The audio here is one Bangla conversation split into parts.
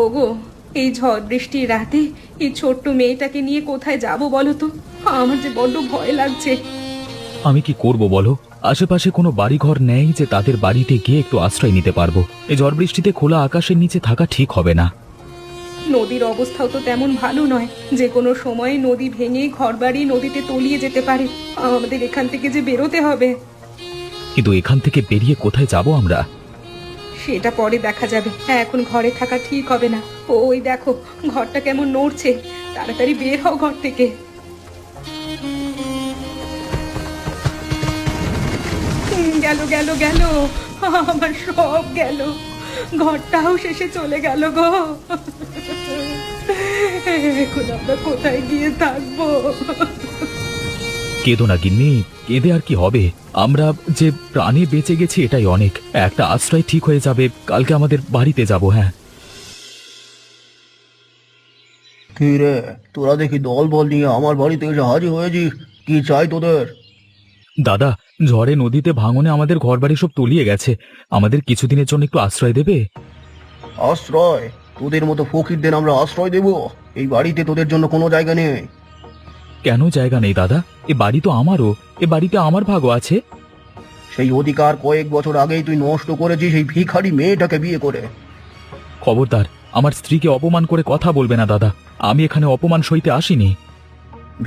ওগো, এই ঝড় বৃষ্টির রাতে এই ছোট্ট মেয়েটাকে নিয়ে কোথায় যাব বলো তো? আমার যে বড্ড ভয় লাগছে। আমি কি করব বলো? আশেপাশে কোনো বাড়িঘর নেই যে তাদের বাড়িতে গিয়ে একটু আশ্রয় নিতে পারবো। এই ঝড় বৃষ্টিতে খোলা আকাশের নিচে থাকা ঠিক হবে না। নদীর অবস্থাও তো তেমন ভালো নয়, যে কোনো সময় নদী ভেঙে ঘরবাড়ি নদীতে তলিয়ে যেতে পারে। আমাদের এখান থেকে যে বেরোতে হবে। কিন্তু এখান থেকে বেরিয়ে কোথায় যাব আমরা? সেটা পরে দেখা যাবে, হ্যাঁ এখন ঘরে থাকা ঠিক হবে না। ওই দেখো, ঘরটা কেমন নড়ছে। তাড়াতাড়ি বের হও ঘর থেকে। গেল গেল গেল, আমার সব গেল। ঘরটাও শেষে চলে গেল গো। এখন আমরা কোথায় গিয়ে থাকবো? কেঁদো না গিন্নি, কেঁদে আর কি হবে? আমরা যে প্রাণে বেঁচে গেছি এটাই অনেক। একটা আশ্রয় ঠিক হয়ে যাবে, কালকে আমাদের বাড়িতে যাব। হ্যাঁ। কি রে, তোরা দেখি দল বল নিয়ে আমার বাড়িতে এসে হাজির হয়েছিস। কি চাই তোদের? দাদা, ঝড়ে নদীতে ভাঙনে আমাদের ঘরবাড়ি সব তলিয়ে গেছে। আমাদের কিছুদিনের জন্য একটু আশ্রয় দেবে? আশ্রয়? তোদের মতো ফকিরদের আমরা আশ্রয় দেব? এই বাড়িতে তোদের জন্য কোনো জায়গা নেই। কেন জায়গা নেই দাদা? এ বাড়ি তো আমারও। এ বাড়িতে আমার ভাগও আছে। সেই অধিকার কয়েক বছর আগেই তুই নষ্ট করেছিস এই ভিখারি মেয়েটাকে বিয়ে করে। খবরদার, আমার স্ত্রীকে অপমান করে কথা বলবে না দাদা। আমি এখানে অপমান সইতে আসিনি।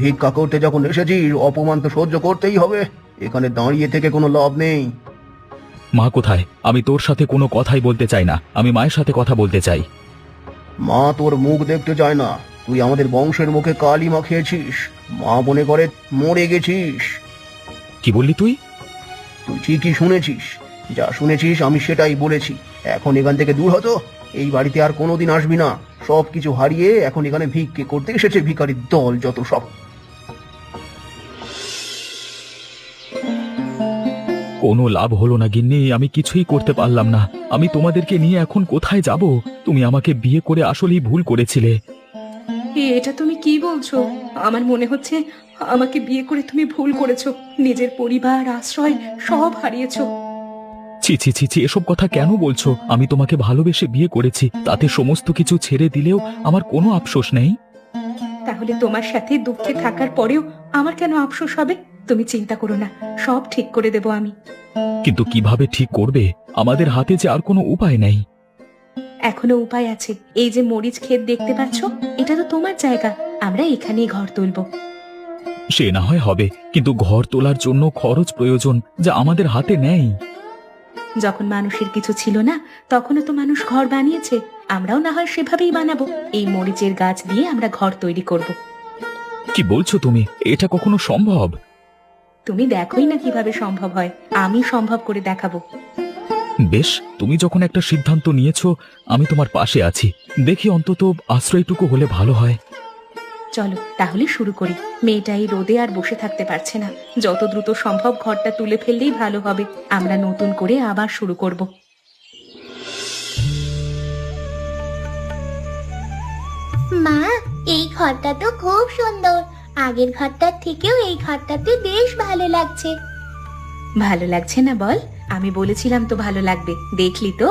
ভিক্ষা করতে যখন এসেছিস অপমান তো সহ্য করতেই হবে। এখানে দাঁড়িয়ে থেকে কোনো লাভ নেই। মা কোথায়? আমি তোর সাথে কোনো কথাই বলতে চাই না। আমি মায়ের সাথে কথা বলতে চাই। মা তোর মুখ দেখতে চায় না। তুই আমাদের বংশের মুখে কালি মাখিয়েছিস। মা মনে করে মরে গেছিস। কি বললি তুই? তুই ঠিকই শুনেছিস। যা শুনেছিস আমি সেটাই বলেছি। এখন এখান থেকে দূর হতো। এই বাড়িতে আর কোনোদিন আসবি না। সবকিছু হারিয়ে এখন এখানে ভিক্ষে করতে এসেছে ভিখারির দল যত সব। কোনো লাভ হলো না গিন্নি, আমি কিছুই করতে পারলাম না। আমি তোমাদেরকে নিয়ে এখন কোথায় যাব? তুমি আমাকে বিয়ে করে আসলেই ভুল করেছিলে। এটা তুমি কি বলছো? আমার মনে হচ্ছে আমাকে বিয়ে করে তুমি ভুল করেছো। নিজের পরিবার, আশ্রয় সব হারিয়েছো। ছি ছি ছি ছি, এসব কথা কেন বলছো? আমি তোমাকে ভালোবেসে বিয়ে করেছি, তাতে সমস্ত কিছু ছেড়ে দিলেও আমার কোনো আফসোস নেই। তাহলে তোমার সাথে দুঃখে থাকার পরেও আমার কেন আফসোস হবে? তুমি চিন্তা করো না, সব ঠিক করে দেব আমি। কিন্তু কিভাবে ঠিক করবে? আমাদের হাতে যে আর কোনো উপায় নেই। এখনো উপায় আছে। এই যে মরিচ ক্ষেত দেখতে পাচ্ছ, এটা তো তোমার জায়গা। আমরা এখানেই ঘর তুলবো। সে না হয় হবে, কিন্তু ঘর তোলার জন্য খরচ প্রয়োজন, যা আমাদের হাতে নেই। যখন মানুষের কিছু ছিল না, তখনও তো মানুষ ঘর বানিয়েছে। আমরাও না হয় সেভাবেই বানাবো। এই মরিচের গাছ দিয়ে আমরা ঘর তৈরি করব। কি বলছো তুমি? এটা কখনো সম্ভব? তুমি দেখোই না কিভাবে সম্ভব হয়। আমি সম্ভব করে দেখাবো। বেশ, তুমি যখন একটা সিদ্ধান্ত নিয়েছো, আমি তোমার পাশে আছি। দেখি অন্তত আশ্রয়টুকু হলে ভালো হয়। চলো তাহলে শুরু করি। মেয়েটা এই রোদে আর বসে থাকতে পারছে না। যত দ্রুত সম্ভব ঘরটা তুলে ফেললেই ভালো হবে। আমরা নতুন করে আবার শুরু করব। মা, এই ঘরটা তো খুব সুন্দর। আগের ঘরটার থেকেও এই ঘরটাতে বেশ ভালো লাগছে। ভালো লাগছে না বল? আমি বলেছিলাম তো ভালো লাগবে, দেখলি তো।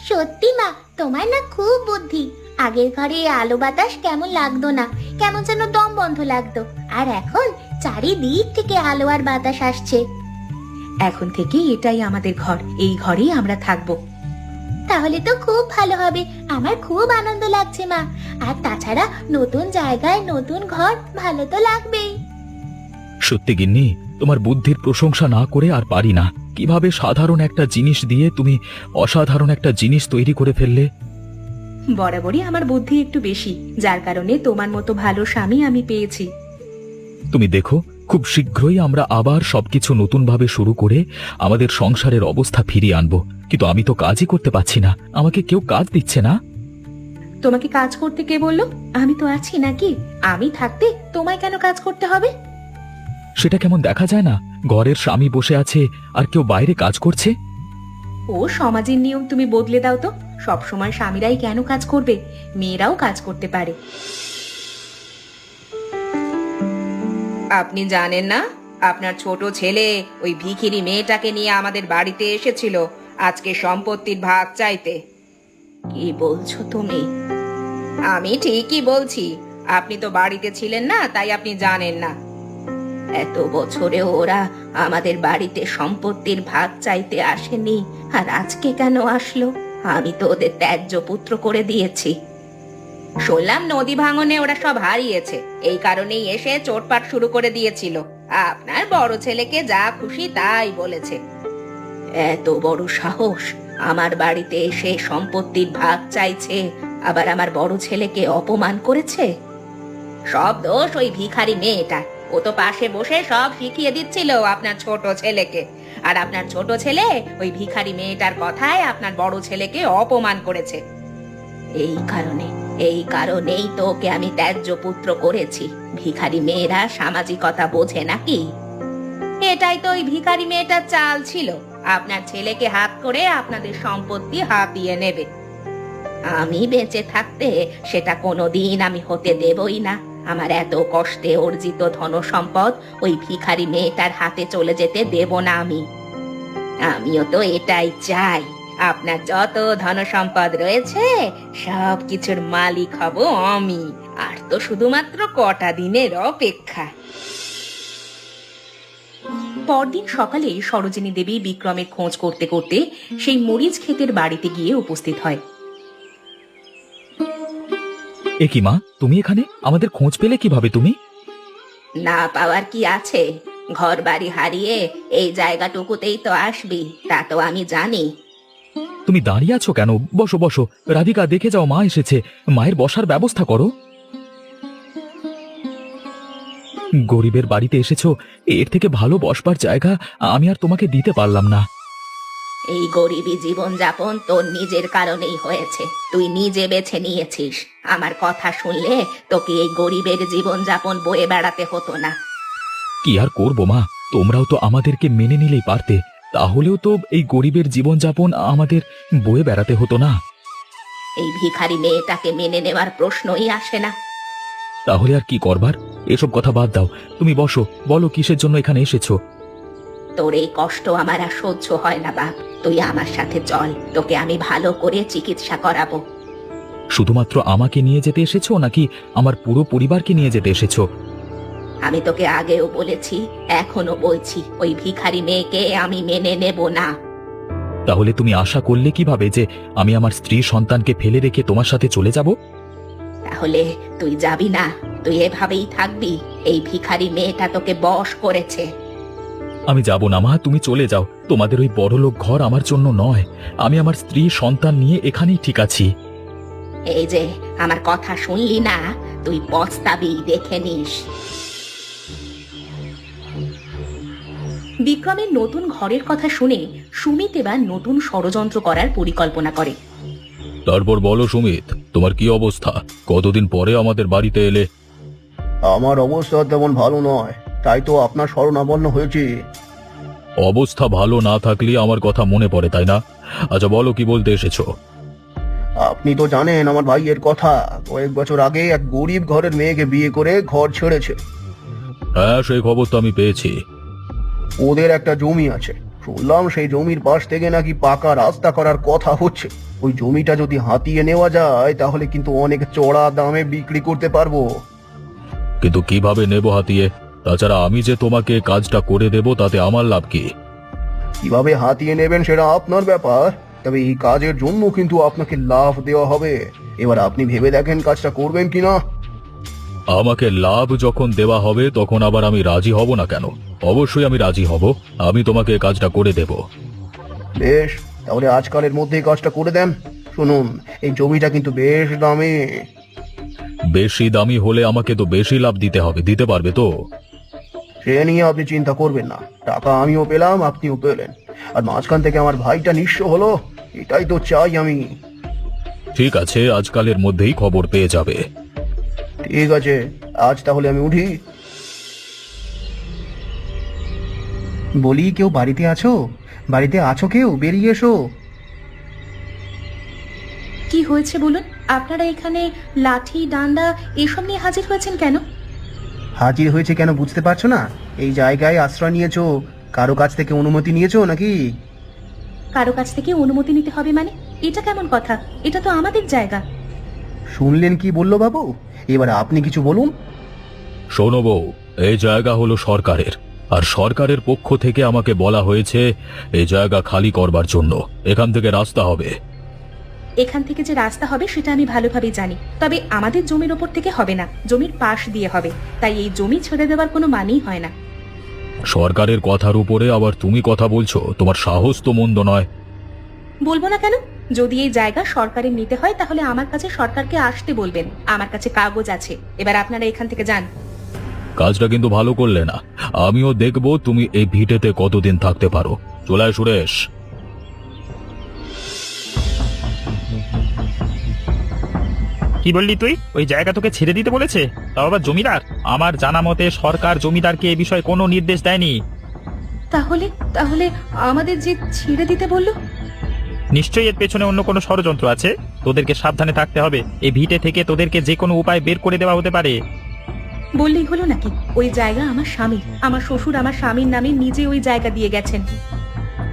সত্যি মা, তোমার না খুব বুদ্ধি। আগের ঘরে আলো বাতাস কেমন লাগতো না, কেমন যেন দম বন্ধ লাগতো। আর এখন চারিদিক থেকে আলো আর বাতাস আসছে। এখন থেকে এটাই আমাদের ঘর, এই ঘরেই আমরা থাকবো। তাহলে তো খুব ভালো হবে। আমার খুব আনন্দ লাগছে মা। আর তাছাড়া নতুন জায়গায় নতুন ঘর, ভালো তো লাগবেই। সত্যি গিন্নি, তোমার বুদ্ধির প্রশংসা না করে আর পারি না। কিভাবে সাধারণ একটা জিনিস দিয়ে তুমি অসাধারণ একটা জিনিস তৈরি করে ফেললে। বরাবরই আমার বুদ্ধি একটু বেশি, যার কারণে তোমার মতো ভালো স্বামী আমি পেয়েছি। তুমি দেখো, খুব শীঘ্রই আমরা আবার সবকিছু নতুনভাবে শুরু করে আমাদের সংসারের অবস্থা ফিরিয়ে আনবো। কিন্তু আমি তো কাজই করতে পারছি না, আমাকে কেউ কাজ দিচ্ছে না। তোমাকে কাজ করতে কে বললো? আমি তো আছি নাকি? আমি থাকতে তোমায় কেন কাজ করতে হবে? সেটা কেমন দেখা যায় না? ঘরের স্বামী বসে আছে আর কেউ বাইরে কাজ করছে। ও সমাজের নিয়ম তুমি বদলে দাও তো। সব সময় স্বামীরাই কেন কাজ করবে? মেয়েরাও কাজ করতে পারে। আপনি জানেন না, আপনার ছোট ছেলে ওই ভিখিরি মেয়েটাকে নিয়ে আমাদের বাড়িতে এসেছিল আজকে সম্পত্তির ভাগ চাইতে। কি বলছো তুমি? আমি ঠিকই বলছি। আপনি তো বাড়িতে ছিলেন না, তাই আপনি জানেন না। এত বছরে ওরা আমাদের বাড়িতে সম্পত্তির ভাগ চাইতে আসেনি, আর আজকে কেন আসলো? আমি তো ওদের ত্যায্য পুত্র করে দিয়েছি। শুনলাম নদী ভাঙনে ওরা সব হারিয়েছে, এই কারণেই এসে চোটপাট শুরু করে দিয়েছিল। আপনার বড় ছেলেকে যা খুশি তাই বলেছে। এত বড় সাহস, আমার বাড়িতে এসে সম্পত্তির ভাগ চাইছে, আবার আমার বড় ছেলেকে অপমান করেছে। সব দোষ ওই ভিখারি মেয়েটা। ও তো পাশে বসে সব শিখিয়ে দিচ্ছিল আপনার ছোট ছেলেকে, আর আপনার ছোট ছেলে ওই ভিখারি মেয়েটার কথায় আপনার বড় ছেলেকে অপমান করেছে। এই কারণেই তো ওকে আমি ত্যায্য পুত্র করেছি। ভিখারি মেয়েরা সামাজিকতা বোঝে নাকি? এটাই তো ওই ভিখারি মেয়েটার চাল ছিল, আপনার ছেলেকে হাত করে আপনাদের সম্পত্তি হাতিয়ে নেবে। আমি বেঁচে থাকতে সেটা কোনোদিন আমি হতে দেবই না। আমার এত কষ্টে অর্জিত ধন সম্পদ ওই ভিখারি মেয়েটার হাতে চলে যেতে দেব না আমি। আমিও তো এটাই চাই, আপনার যত ধন সম্পদ রয়েছে সব কিছুর মালিক হব আমি। আর তো শুধুমাত্র কটা দিনের অপেক্ষা। পরদিন সকালে সরোজিনী দেবী বিক্রমের খোঁজ করতে করতে সেই মরিচ ক্ষেতের বাড়িতে গিয়ে উপস্থিত হয়। এ কি মা, তুমি এখানে? আমাদের খোঁজ পেলে কিভাবে তুমি? না পাওয়ার কি আছে? ঘর বাড়ি হারিয়ে এই জায়গাটুকুতেই তো আসবি, তা তো আমি জানি। তুমি দাঁড়িয়ে আছো কেন? বসো বসো। রাধিকা, দেখে যাও, মা এসেছে। মায়ের বসার ব্যবস্থা করো। গরিবের বাড়িতে এসেছো, এর থেকে ভালো বসবার জায়গা আমি আর তোমাকে দিতে পারলাম না। এই গরিবী জীবন যাপন তোর নিজের কারণেই হয়েছে, তুই নিজে বেছে নিয়েছিস। আমার কথা শুনলে তোকে এই গরিবের জীবন যাপন বয়ে বেড়াতে হতো না। কি আর করবো মা, তোমরাও তো আমাদেরকে মেনে নিলেই পারতে। তাহলেও তো এই গরিবের জীবনযাপন আমাদের বয়ে বেড়াতে হতো না। এই ভিখারি মেয়েটাকে মেনে নেওয়ার প্রশ্নই আসে না। তাহলে আর কি করবার? এসব কথা বাদ দাও, তুমি বসো। বলো, কিসের জন্য এখানে এসেছো? তোর এই কষ্ট আমার আর সহ্য হয় না বাপ। তুই আমার সাথে চল, তোকে আমি ভালো করে চিকিৎসা করাবো। শুধুমাত্র আমাকে নিয়ে যেতে এসেছো নাকি আমার পুরো পরিবারকে নিয়ে যেতে এসেছো? আমি তোকে আগেও বলেছি, এখনো বলছি, ওই ভিখারি মেয়েকে আমি মেনে নেব না। তাহলে তুমি আশা করলে কিভাবে যে আমি আমার স্ত্রী সন্তানকে ফেলে রেখে তোমার সাথে চলে যাব? তাহলে তুই যাবি না? তুই এভাবেই থাকবি? এই ভিখারি মেয়েটা তোকে বশ করেছে। আমি যাব না মা, তুমি চলে যাও। তোমাদের ওই বড়লোক ঘর আমার জন্য নয়। আমি আমার স্ত্রী সন্তান নিয়ে এখানেই ঠিক আছি। এই যে আমার কথা শুনলি না? তুই পস্তাবি, দেখে নিস। বিক্রমের নতুন ঘরের কথা শুনে সুমিত এবার নতুন ষড়যন্ত্র করার পরিকল্পনা করে। তারপর বলো সুমিত, তোমার কি অবস্থা? কতদিন পরে আমাদের বাড়িতে এলে? আমার অবস্থা তেমন ভালো নয়, তাই তো আপনার শরণাপন্ন হয়েছে। অবস্থা ভালো না থাকলে আমার কথা মনে পড়ে, তাই না? আচ্ছা বলো, কি বলতে এসেছো? আপনি তো জানেন আমার ভাইয়ের কথা, কয়েক বছর আগে এক গরিব ঘরের মেয়েকে বিয়ে করে ঘর ছেড়েছে। হ্যাঁ, সেই খবর তো আমি পেয়েছি। ওদের একটা জমি আছে, শুনলাম সেই জমির পাশ থেকে নাকি পাকা রাস্তা করার কথা হচ্ছে। ওই জমিটা যদি হাতিয়ে নেওয়া যায় তাহলে কিন্তু অনেক চড়া দামে বিক্রি করতে পারবো। কিন্তু কিভাবে নেব হাতিয়ে? তাছাড়া আমি যে তোমাকে কাজটা করে দেব তাতে আমার লাভ কি? কিভাবে হাতিয়ে নেবেন সেটা আপনার ব্যাপার, তবে এই কাজের জন্য কিন্তু আপনাকে লাভ দেওয়া হবে। এবার আপনি ভেবে দেখেন কাজটা করবেন কিনা। আমাকে লাভ যখন দেওয়া হবে তখন আবার আমি রাজি হব না কেন? অবশ্যই আমি রাজি হব। আমি তোমাকে কাজটা করে দেব। বেশ, তাহলে আজকালের মধ্যেই কাজটা করে দেন। শুনুন, এই জমিটা কিন্তু বেশ দামি। বেশি দামি হলে আমাকে তো বেশি লাভ দিতে হবে, দিতে পারবে তো? সে নিয়ে আপনি চিন্তা করবেন না, টাকা আমিও পেলাম, আপনিও পেলেন, আর মাঝখান থেকে আমার ভাইটা নিঃস্ব হলো। এটাই তো চাই আমি। ঠিক আছে, আজকালের মধ্যেই খবর পেয়ে যাবে। ঠিক আছে, আজ তাহলে আমি উঠি। বলি, কেউ বাড়িতে আছো? বাড়িতে আছো কেউ? বেরিয়ে এসো। কি হয়েছে বলুন? আপনারা এখানে লাঠি ডান্ডা এসব নিয়ে হাজির হয়েছেন কেন? হাজির হয়েছে কেন বুঝতে পারছো না? এই জায়গায় আশ্রয় নিয়েছো, কারো কাছ থেকে অনুমতি নিয়েছো নাকি? কারো কাছ থেকে অনুমতি নিতে হবে মানে? এটা কেমন কথা? এটা তো আমাদের জায়গা। শুনলেন কি বললো বাবু? এবার আপনি কিছু বলুন। শোনো বউ, এই জায়গা হলো সরকারের, আর সরকারের পক্ষ থেকে আমাকে বলা হয়েছে এই জায়গা খালি করবার জন্য। এখান থেকে রাস্তা হবে। এখান থেকে যে রাস্তা হবে সেটা আমি ভালোভাবে জানি, তবে আমাদের জমির ওপর থেকে হবে না, জমির পাশ দিয়ে হবে। তাই এই জমি ছেড়ে দেওয়ার কোনো মানেই হয় না। সরকারের কথার উপরে আবার তুমি কথা বলছো? তোমার সাহস তো মন্দ নয়। বলবো না কেন? যদি এই জায়গা সরকারের নিতে হয় তাহলে আমার কাছে সরকারকে আসতে বলবেন। আমার কাছে কাগজ আছে। এবার আপনারা এখান থেকে যান। কাজটা কিন্তু ভালো করলে না। আমিও দেখবো তুমি এই ভিটেতে কতদিন থাকতে পারো। চলে আয় সুরেশ। কি বললি তুই? ওই জায়গা তোকে ছেড়ে দিতে বলেছে? তাও আবার জমিদার? আমার জানা মতে সরকার জমিদারকে এ বিষয়ে কোনো নির্দেশ দেয়নি। তাহলে তাহলে আমাদের যে ছেড়ে দিতে বললো? নিশ্চয়ই এর পেছনে অন্য কোনো ষড়যন্ত্র আছে। তোদেরকে সাবধানে থাকতে হবে। এই ভিটে থেকে তোদেরকে যে কোনো উপায় বের করে দেওয়া হতে পারে। বললেই হলো নাকি? ওই জায়গা আমার স্বামীর। আমার শ্বশুর আমার স্বামীর নামে নিজে ওই জায়গা দিয়ে গেছেন।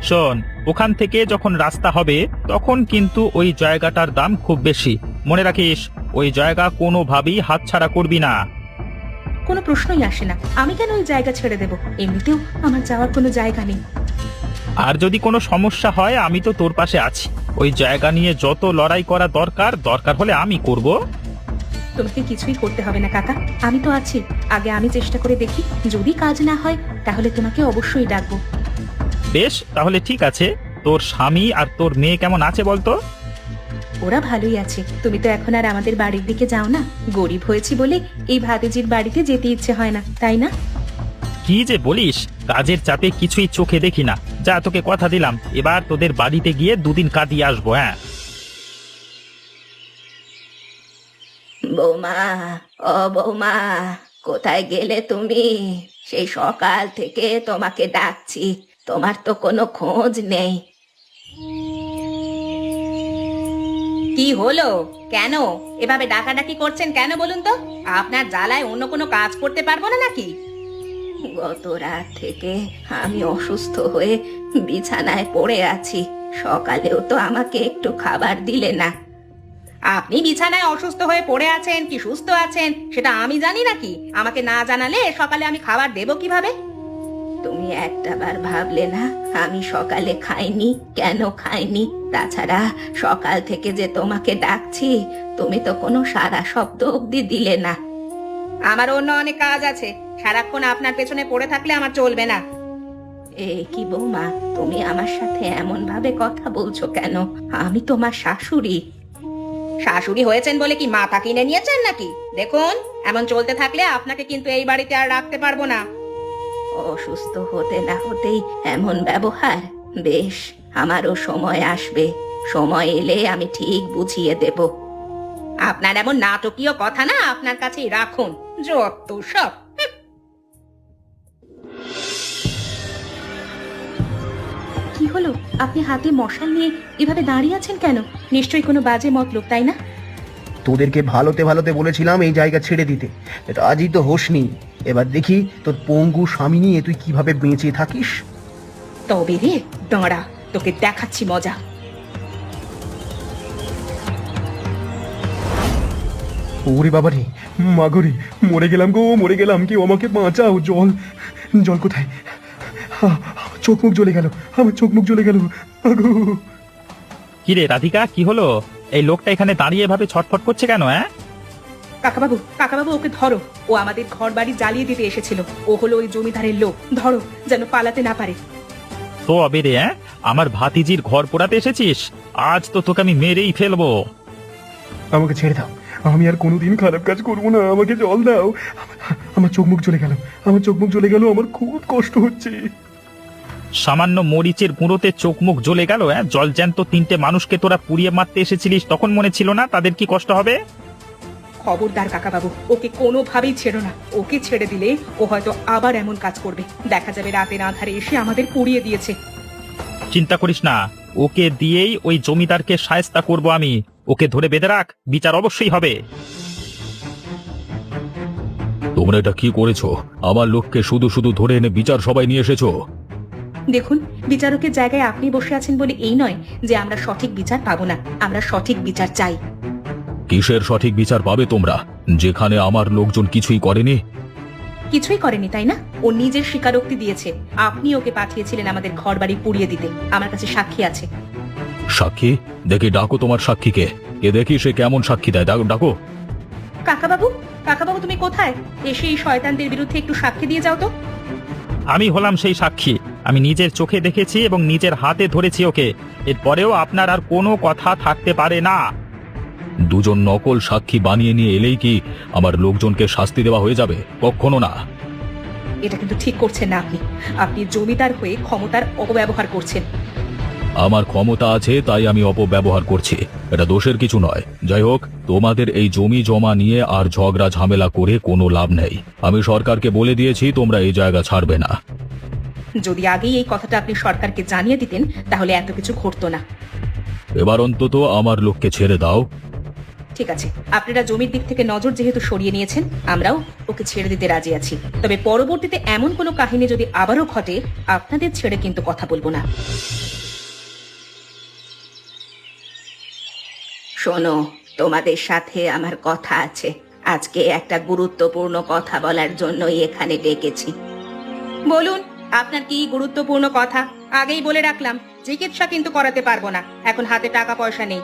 শোন, ওখান থেকে যখন রাস্তা হবে তখন কিন্তু ওই জায়গাটার দাম খুব বেশি। মনে রাখিস, ওই জায়গা কোনোভাবেই হাতছাড়া করবি না। কোনো প্রশ্নই আসে না। আমি কেন ওই জায়গা ছেড়ে দেব? এমনিতেও আমার যাওয়ার কোনো জায়গা নেই। আর যদি কোনো সমস্যা হয় আমি তো তোর পাশে আছি। ওই জায়গা নিয়ে যত লড়াই করা দরকার হলে আমি করব। তোমাকে কিছুই করতে হবে না কাকা, আমি তো আছি। আগে আমি চেষ্টা করে দেখি, যদি কাজ না হয় তাহলে তোমাকে অবশ্যই ডাকবো। বেশ, তাহলে ঠিক আছে। তোর স্বামী আর তোর মেয়ে কেমন আছে বলতো? ওরা ভালোই আছে। তুমি তো এখন আর আমাদের বাড়ির দিকে যাও না। গরিব হয়েছি বলে এই ভাতিজির বাড়িতে যেতে ইচ্ছে হয় না, তাই না? কি যে বলিস, কাজের চাপে কিছুই চোখে দেখি না। যা, তোকে কথা দিলাম, এবার তোদের বাড়িতে গিয়ে দুদিন কাটিয়ে আসবো। হ্যাঁ বৌমা, ও বৌমা, কোথায় গেলে তুমি? সেই সকাল থেকে তোমাকে ডাকছি, তোমার তো কোনো খোঁজ নেই। কি হলো? কেন এভাবে ডাকাডাকি করছেন কেন বলুন তো? আপনার জ্বালায় অন্য কোনো কাজ করতে পারবো না নাকি? গত রাত থেকে আমি অসুস্থ হয়ে বিছানায় পড়ে আছি। সকালেও তো আমাকে একটু খাবার দিলে না। আপনি বিছানায় অসুস্থ হয়ে পড়ে আছেন কি সুস্থ আছেন সেটা আমি জানি নাকি? আমাকে না জানালে সকালে আমি খাবার দেব কিভাবে? তুমি একটাবার ভাবলে না আমি সকালে খাইনি? কেন খাইনি? তাছাড়া সকাল থেকে যে তোমাকে ডাকছি তুমি তো কোনো সারা শব্দ অব্দি দিলে না। আমার অন্য অনেক কাজ আছে, সারাক্ষণ আপনার পেছনে পড়ে থাকলে আমার চলবে না। এ কি বৌমা, তুমি আমার সাথে এমন ভাবে কথা বলছো কেন? আমি তোমার শাশুড়ি। শাশুড়ি হয়েছেন বলে কি মাথা কিনে নিয়েছেন নাকি? দেখুন, এমন চলতে থাকলে আপনাকে কিন্তু এই বাড়িতে আর রাখতে পারবো না। অসুস্থ হতে না হতেই এমন ব্যবহার? বেশ, আমারও সময় আসবে। সময় এলে আমি ঠিক বুঝিয়ে দেব। আপনার এমন নাটকীয় কথা না আপনার কাছেই রাখুন, যত সব। কি হলো? আপনি হাতে মশাল নিয়ে এভাবে দাঁড়িয়ে আছেন কেন? নিশ্চয়ই কোনো বাজে মতলব, তাই না? তোদেরকে ভালোতে ভালোতে বলেছিলাম এই জায়গা ছেড়ে দিতে, আজই তো হোসনি। এবার দেখি তোর পঙ্গু স্বামী নিয়ে তুই কিভাবে বেঁচে থাকিস। তবে রে, দাঁড়া, তোকে দেখাচ্ছি মজা। ওরে বাবারে, মাগরে, মরে গেলাম গো, মরে গেলাম। কেউ আমাকে বাঁচাও। জল, জল কোথায়? চোখ মুখ জ্বলে গেল, আমার চোখ মুখ জ্বলে গেল। কি রে রাধিকা, কি হলো? এই লোকটা এখানে দাঁড়িয়ে এভাবে ছটফট করছে কেন? হ্যাঁ কাকাবাবু, কাকাবাবু, ওকে ধরো। ও আমাদের ঘর বাড়ি জ্বালিয়ে দিতে এসেছিল। ও হলো ওই জমিদারের লোক। ধরো, যেন পালাতে না পারে। তো অবে রে, আমার ভাতিজির ঘর পোড়াতে এসেছিস? আজ তো তোকে আমি মেরেই ফেলবো। আমাকে ছেড়ে দাও, আমি আর কোনোদিন খারাপ কাজ করবো না। আমাকে জল দাও। আমার চোখ মুখ জ্বলে গেল, আমার চোখ মুখ জ্বলে গেল। আমার খুব কষ্ট হচ্ছে। সামান্য মরিচের গুঁড়োতে চোখ মুখ জ্বলে গেল? হ্যাঁ, জল জ্যান্ত তিনটে মানুষকে তোরা পুড়িয়ে মারতে এসেছিলিস, তখন মনে ছিল না তাদের কি কষ্ট হবে? খবরদার কাকাবাবু, ওকে কোনোভাবেই ছেড়ো না। ওকে ছেড়ে দিলে ও হয়তো আবার এমন কাজ করবে। দেখা যাবে রাতের আঁধারে এসে আমাদের পুড়িয়ে দিয়েছে। চিন্তা করিস না, ওকে দিয়েই ওই জমিদারকে শায়েস্তা করব আমি। ওকে ধরে বেঁধে রাখ, বিচার অবশ্যই হবে। তোমরা এটা কি করেছো? আমার লোককে শুধু শুধু ধরে এনে বিচার সবাই নিয়ে এসেছো। দেখুন, বিচারকের জায়গায় আপনি বসে আছেন বলে এই নয় যে আমরা সঠিক বিচার পাবো না, আমরা সঠিক বিচার চাই। কিসের সঠিক বিচার পাবে তোমরা, যেখানে আমার লোকজন কিছুই করেনি? কিছুই করেনি তাই না? ও নিজের স্বীকারোক্তি দিয়েছে আপনি ওকে পাঠিয়েছিলেন আমাদের ঘর বাড়ি পুড়িয়ে দিতে। আমার কাছে সাক্ষী আছে। সাক্ষী? দেখি ডাকো তোমার সাক্ষীকে। কে দেখি সে কেমন সাক্ষী দেয়, ডাকো। কাকাবাবু, কাকাবাবু তুমি কোথায়? এসে এই শয়তানদের বিরুদ্ধে একটু সাক্ষী দিয়ে যাও তো। আমি হলাম সেই সাক্ষী। আমি নিজের চোখে দেখেছি এবং নিজের হাতে ধরেছি ওকে। এরপরেও আপনার আর কোনো কথা থাকতে পারে না। দুজন নকল সাক্ষী বানিয়ে নিয়ে এলেই কি আমার লোকজনকে শাস্তি দেওয়া হয়ে যাবে? কখনো না। এটা কিন্তু ঠিক করছেন না আপনি। আপনি জমিদার হয়ে ক্ষমতার অপব্যবহার করছেন। আমার ক্ষমতা আছে তাই আমি অপব্যবহার করছি, এটা দোষের কিছু নয়। যাই হোক, তোমাদের এই জমি জমা নিয়ে আর ঝগড়া ঝামেলা করে কোনো লাভ নেই। আমি সরকারকে বলে দিয়েছি তোমরা এই জায়গা ছাড়বে না। যদি আগেই এই কথাটা আপনি সরকারকে জানিয়ে দিতেন তাহলে এত কিছু ঘটতো না। এবার অন্তত আমার লোককে ছেড়ে দাও। ঠিক আছে, আপনারা জমির দিক থেকে নজর যেহেতু সরিয়ে নিয়েছেন, আমরাও ওকে ছেড়ে দিতে রাজি আছি। তবে পরবর্তীতে এমন কোনো কাহিনী যদি আবারও ঘটে, আপনাদের ছেড়ে কিন্তু কথা বলবো না। শোনো, তোমাদের সাথে আমার কথা আছে। আজকে একটা গুরুত্বপূর্ণ কথা বলার জন্যই এখানে ডেকেছি। বলুন, আপনার কি গুরুত্বপূর্ণ কথা? আগেই বলে রাখলাম, চিকিৎসা কিন্তু করাতে পারবো না, এখন হাতে টাকা পয়সা নেই।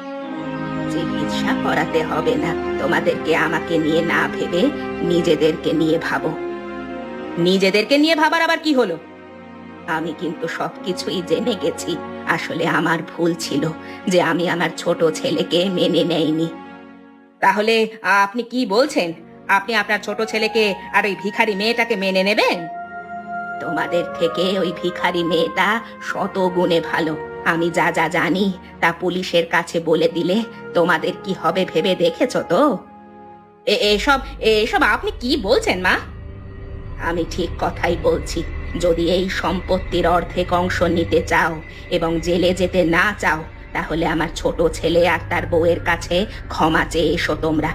চিকিৎসা করাতে হবে না, তোমাদেরকে আমাকে নিয়ে না ভেবে নিজেদেরকে নিয়ে ভাবো। নিজেদেরকে নিয়ে ভাবার আবার কি হলো? আমি কিন্তু সবকিছুই জেনে গেছি। আসলে আমার ভুল ছিল যে আমি আমার ছোট ছেলেকে মেনে নেইনি। তাহলে আপনি কি বলছেন? আপনি আপনার ছোট ছেলেকে আর ওই ভিখারি মেয়েটাকে মেনে নেবেন? তোমাদের থেকে ওই ভিখারি মেয়েটা শত গুণে ভালো। আমি যা যা জানি তা পুলিশের কাছে বলে দিলে তোমাদের কি হবে ভেবে দেখেছো তো? এসব এসব আপনি কি বলছেন মা? আমি ঠিক কথাই বলছি। যদি এই সম্পত্তির অর্ধেক অংশ নিতে চাও এবং জেলে যেতে না চাও, তাহলে আমার ছোট ছেলে আর তার বউয়ের কাছে ক্ষমা চেয়ে এসো তোমরা।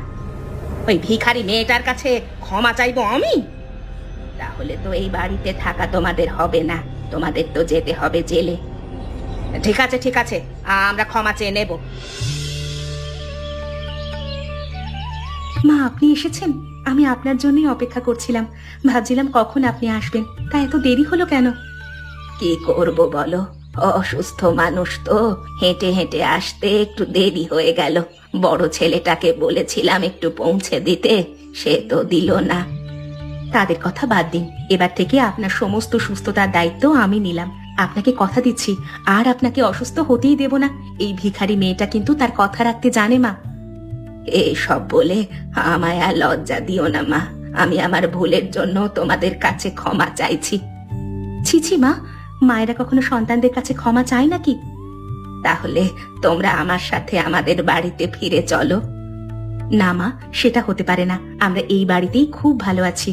ওই ভিখারি মেয়েটার কাছে ক্ষমা চাইবো আমি? তাহলে তো এই বাড়িতে থাকা তোমাদের হবে না, তোমাদের তো যেতে হবে জেলে। ঠিক আছে ঠিক আছে, আমরা ক্ষমা চেয়ে নেব। মা, আপনি এসেছেন? আমি আপনার জন্যই অপেক্ষা করছিলাম। ভাবছিলাম কখন আপনি আসবেন, তা এত দেরি হলো কেন? কি করব বলো, অসুস্থ মানুষ তো, হেঁটে হেঁটে আসতে একটু দেরি হয়ে গেল। বড় ছেলেটাকে বলেছিলাম একটু পৌঁছে দিতে, সে তো দিল না। তাদের কথা বাদ দিন, এবার থেকে আপনার সমস্ত সুস্থতার দায়িত্ব আমি নিলাম। আপনাকে কথা দিচ্ছি, আর আপনাকে অসুস্থ হতেই দেব না। এই ভিখারি মেয়েটা কিন্তু তার কথা রাখতে জানে মা। এসব বলে আমায় আর লজ্জা দিও না মা। আমি আমার ভুলের জন্য তোমাদের কাছে ক্ষমা চাইছি। ছিছি মা, মায়েরা কখনো সন্তানদের কাছে ক্ষমা চায় নাকি? তাহলে তোমরা আমার সাথে আমাদের বাড়িতে ফিরে চলো। না মা, সেটা হতে পারে না। আমরা এই বাড়িতেই খুব ভালো আছি।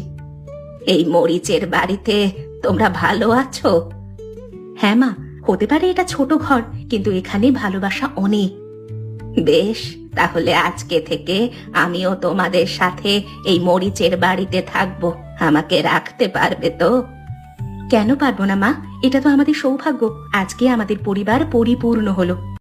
এই মরিচের বাড়িতে তোমরা ভালো আছো? হ্যাঁ মা, হতে পারে এটা ছোট ঘর, কিন্তু এখানে ভালোবাসা অনেক। বেশ, তাহলে আজকে থেকে আমিও তোমাদের সাথে এই মরিচের বাড়িতে থাকবো। আমাকে রাখতে পারবে তো? কেন পারবো না মা, এটা তো আমাদের সৌভাগ্য। আজকে আমাদের পরিবার পরিপূর্ণ হলো।